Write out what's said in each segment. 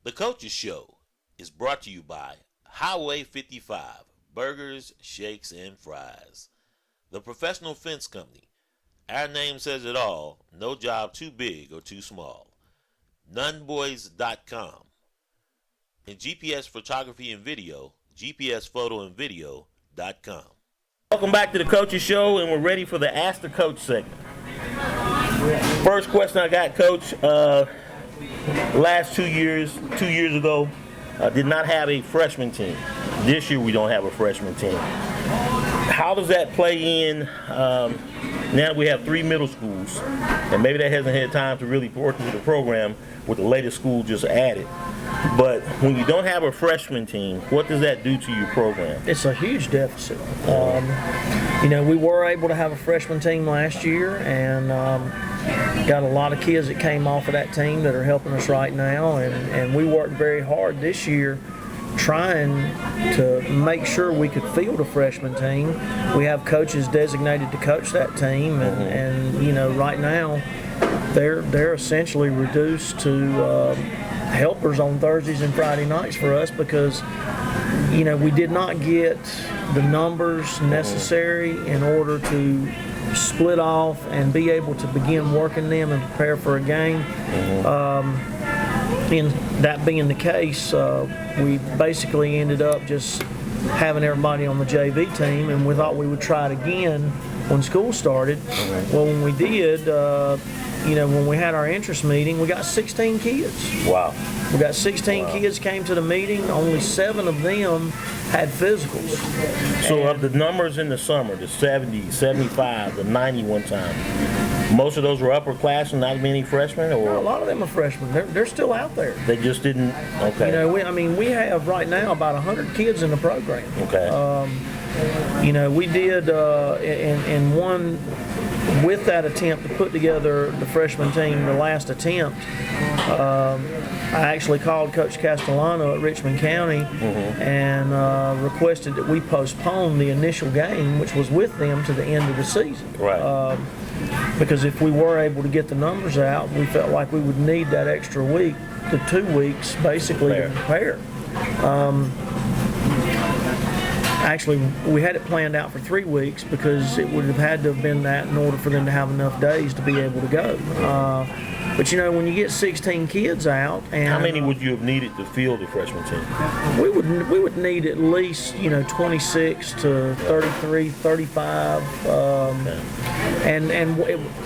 The Coaches Show is brought to you by Highway 55 Burgers, Shakes, and Fries. The Professional Fence Company. Our name says it all. No job too big or too small. Nunboys.com. And GPS Photography and Video, GPSPhotoandVideo.com. Welcome back to the Coaches Show, and we're ready for the Ask the Coach segment. First question I got, Coach. Last 2 years ago, did not have a freshman team. This year we don't have a freshman team. How does that play in now that we have 3 middle schools, and maybe that hasn't had time to really work into the program with the latest school just added. But when you don't have a freshman team, what does that do to your program? It's a huge deficit. We were able to have a freshman team last year, and got a lot of kids that came off of that team that are helping us right now, and we worked very hard this year trying to make sure we could field a freshman team. We have coaches designated to coach that team, and right now they're essentially reduced to helpers on Thursdays and Friday nights for us because we did not get the numbers necessary in order to split off and be able to begin working them and prepare for a game. And that being the case, we basically ended up just having everybody on the JV team, and we thought we would try it again when school started. Well, when we did, when we had our interest meeting, we got 16 kids. Wow. We got 16 kids came to the meeting. Only 7 of them had physicals. So of the numbers in the summer, the 70, 75, the 90 one time, most of those were upperclassmen, not many freshmen? Or no, a lot of them are freshmen. They're still out there. They just didn't, okay. We have right now about 100 kids in the program. Okay. We did in one, with that attempt to put together the freshman team, the last attempt, I actually called Coach Castellano at Richmond County and requested that we postpone the initial game, which was with them, to the end of the season. Right. Because if we were able to get the numbers out, we felt like we would need that extra week, the 2 weeks, basically, to prepare. Actually, we had it planned out for 3 weeks because it would have had to have been that in order for them to have enough days to be able to go. But when you get 16 kids out, and how many would you have needed to field the freshman team? We would need at least 26 to 33, 35, and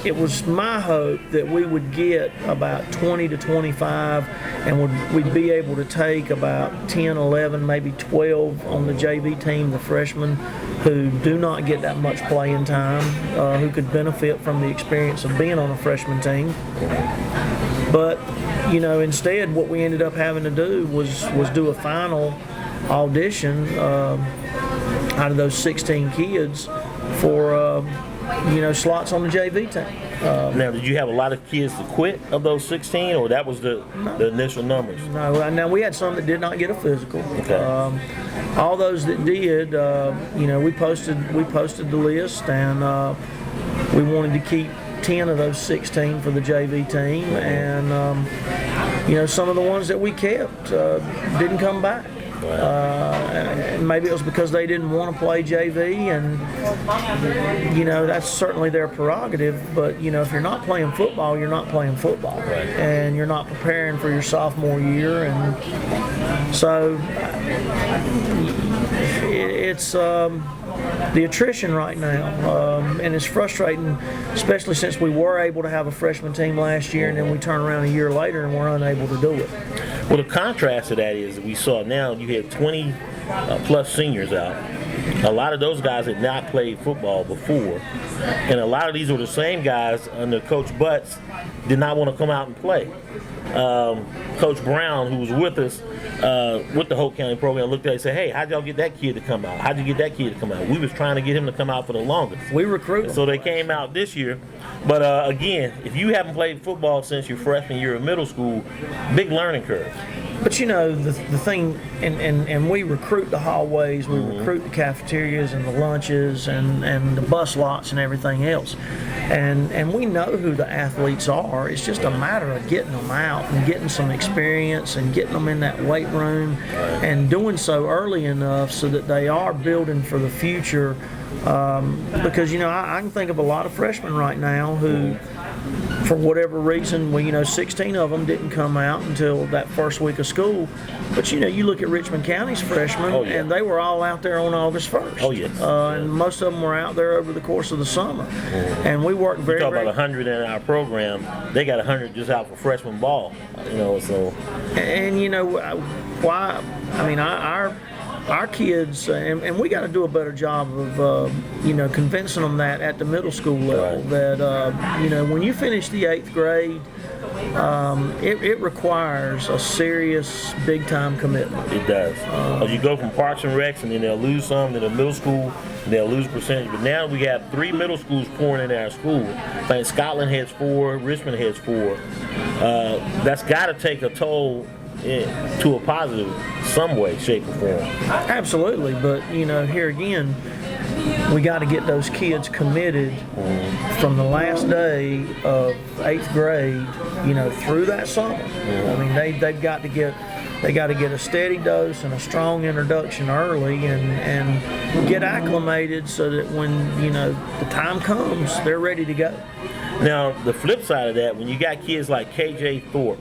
it was my hope that we would get about 20 to 25, and we'd be able to take about 10, 11, maybe 12 on the JV team, the freshmen who do not get that much playing time, who could benefit from the experience of being on a freshman team. But instead what we ended up having to do was do a final audition out of those 16 kids for slots on the JV team. Now, did you have a lot of kids to quit of those 16, or that was the initial numbers? No, now we had some that did not get a physical. Okay. All those that did, we posted the list, and we wanted to keep 10 of those 16 for the JV team, and some of the ones that we kept didn't come back. Maybe it was because they didn't want to play JV, and that's certainly their prerogative. But if you're not playing football, you're not playing football, and you're not preparing for your sophomore year, and so it's the attrition right now, and it's frustrating, especially since we were able to have a freshman team last year, and then we turn around a year later and we're unable to do it. Well, the contrast to that is we saw now you had 20 plus seniors out. A lot of those guys had not played football before, and a lot of these were the same guys under Coach Butts did not want to come out and play. Coach Brown, who was with us with the Hope County program, looked at it and said, "Hey, how'd y'all get that kid to come out? How'd you get that kid to come out?" We was trying to get him to come out for the longest. We recruited. So they came out this year. But again, if you haven't played football since your freshman year of middle school, big learning curve. But the thing, and we recruit the hallways, we recruit the cafeterias and the lunches and the bus lots and everything else. And we know who the athletes are. It's just a matter of getting them out and getting some experience and getting them in that weight room and doing so early enough so that they are building for the future. Because, I can think of a lot of freshmen right now who, for whatever reason, 16 of them didn't come out until that first week of school. But, you look at Richmond County's freshmen, and they were all out there on August 1st. Oh, yes. And most of them were out there over the course of the summer. And we worked very, talk very... about 100 in our program. They got 100 just out for freshman ball, so... And, why... I mean, our kids, and we got to do a better job of, convincing them that at the middle school level, that, when you finish the 8th grade, it requires a serious, big-time commitment. It does. As you go from Parks and Recs, and then they'll lose some to the middle school, and they'll lose percentage. But now we have 3 middle schools pouring into our school. I think Scotland has 4, Richmond has 4. That's got to take a toll to a positive some way, shape, or form. Absolutely, but here again, we got to get those kids committed from the last day of 8th grade, through that summer. I mean, they've got to get a steady dose and a strong introduction early and get acclimated so that when the time comes, they're ready to go. Now, the flip side of that, when you got kids like KJ Thorpe,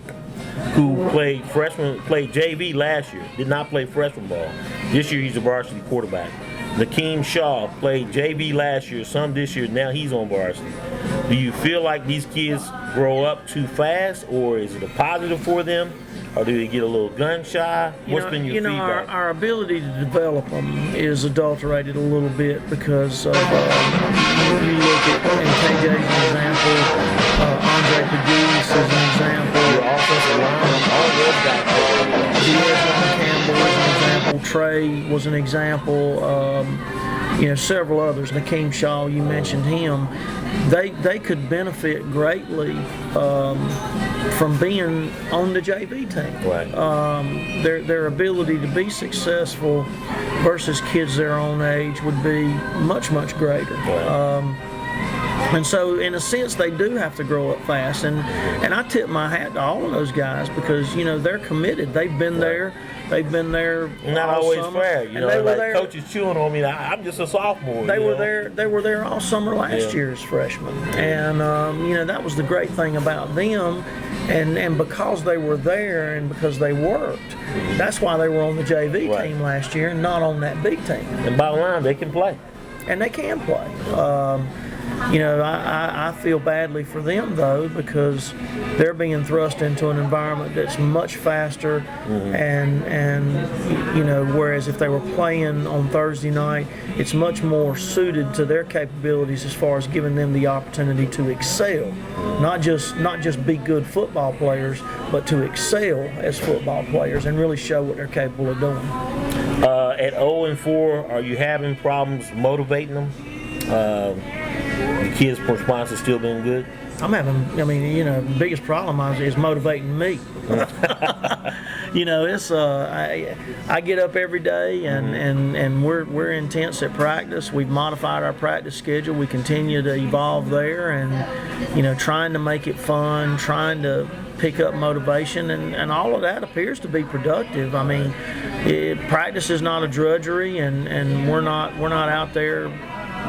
who played JV last year, did not play freshman ball. This year he's a varsity quarterback. Nakeem Shaw played JV last year, some this year, now he's on varsity. Do you feel like these kids grow up too fast, or is it a positive for them? Or do they get a little gun shy? What's been your feedback? Our ability to develop them is adulterated a little bit because of, you look at, in KJ's an example, Andre Pegues is an example. Your offensive line, all those guys. Ron Campbell is an example. Trey was an example. Several others. Nakeem Shaw, you mentioned him. They could benefit greatly from being on the JV team. Right. Their ability to be successful versus kids their own age would be much, much greater. Right. And so, in a sense, they do have to grow up fast. And I tip my hat to all of those guys because, they're committed. They've been there. They've been there. Not always summer. fair, They were like there. coaches chewing on me. I'm just a sophomore. They were there. They were there all summer last year as freshmen, and that was the great thing about them. And because they were there and because they worked, that's why they were on the JV team last year and not on that big team. And bottom line, they can play. And they can play. I feel badly for them, though, because they're being thrust into an environment that's much faster, and whereas if they were playing on Thursday night, it's much more suited to their capabilities as far as giving them the opportunity to excel, not just be good football players, but to excel as football players and really show what they're capable of doing. At 0-4, are you having problems motivating them? The kids' response has still been good? The biggest problem is motivating me. It's I get up every day and we're intense at practice. We've modified our practice schedule. We continue to evolve there and trying to make it fun, trying to pick up motivation, and all of that appears to be productive. Practice is not a drudgery, and we're not out there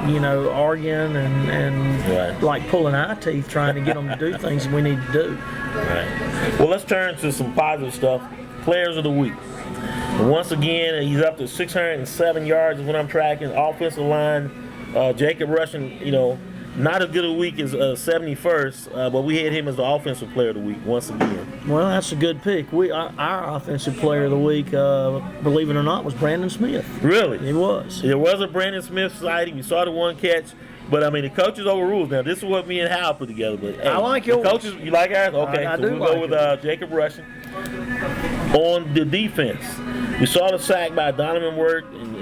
arguing and like pulling eye teeth trying to get them to do things we need to do. Right. Well, let's turn to some positive stuff. Players of the week. And once again, he's up to 607 yards is what I'm tracking. Offensive line, Jacob Rushing, not as good a week as 71st, but we had him as the offensive player of the week once again. Well, that's a good pick. Our offensive player of the week, believe it or not, was Brandon Smith. Really? It was. There was a Brandon Smith sighting. We saw the one catch. But, the coaches overruled. Now, this is what me and Hal put together. But hey, I like yours. The coaches, you like ours? Okay, I so do we'll like go with Jacob Rushing. On the defense, we saw the sack by Donovan Wirt and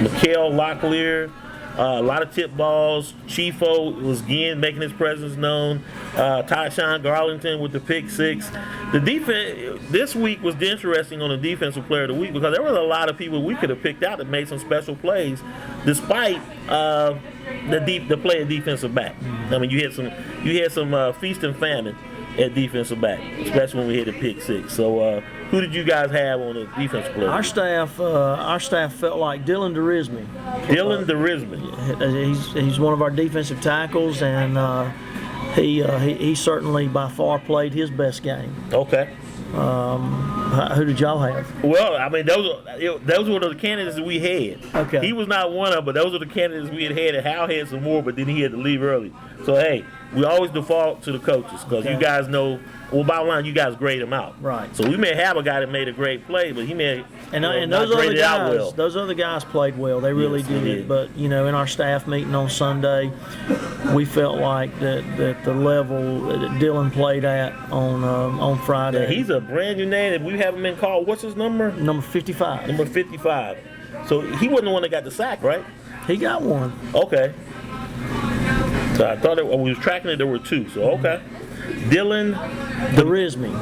Mikael Locklear. A lot of tip balls. Chifo was again making his presence known. Tyshawn Garlington with the pick 6. The defense this week was interesting on the defensive player of the week because there were a lot of people we could have picked out that made some special plays, despite the play of defensive back. I mean, you had some feast and famine at defensive back, especially when we hit a pick 6. So, who did you guys have on the defensive player? Our staff felt like Dylan Derisme. Dylan Derisme. He's one of our defensive tackles, and he certainly by far played his best game. Okay. Who did y'all have? Well, I mean, those were the candidates that we had. Okay. He was not one of them, but those are the candidates we had. And Hal had some more, but then he had to leave early. So, hey, we always default to the coaches because you guys know. Well, bottom line, you guys grade them out. Right. So we may have a guy that made a great play, but he may and not those grade it out well. Those other guys played well. They really Yes, they did. did. But in our staff meeting on Sunday, we felt like that the level that Dylan played at on Friday. Yeah, he's a brand new name. If we haven't been called, what's his number? number 55. Number 55. So he wasn't the one that got the sack, right? He got one. Okay. So I thought we was tracking it. There were 2. So okay. Dylan Derisme,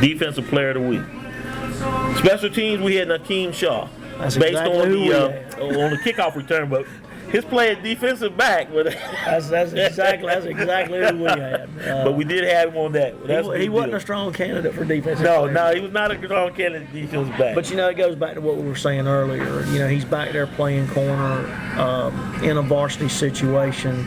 defensive player of the week. Special teams, we had Nakeem Shaw. That's based exactly on who we had. on the kickoff return, but his play at defensive back. But That's exactly who we had. but we did have him on that. He wasn't a strong candidate for defensive. No, player. no, he was not a strong candidate defensive back. But it goes back to what we were saying earlier. He's back there playing corner in a varsity situation,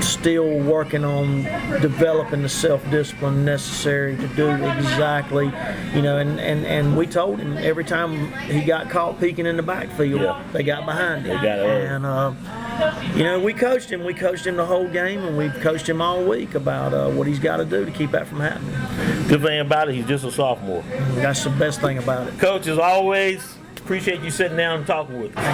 still working on developing the self-discipline necessary to do exactly, and we told him every time he got caught peeking in the backfield, they got behind him. They got it. And we coached him. We coached him the whole game, and we've coached him all week about what he's got to do to keep that from happening. Good thing about it, he's just a sophomore. That's the best thing about it. Coach, as always, appreciate you sitting down and talking with us.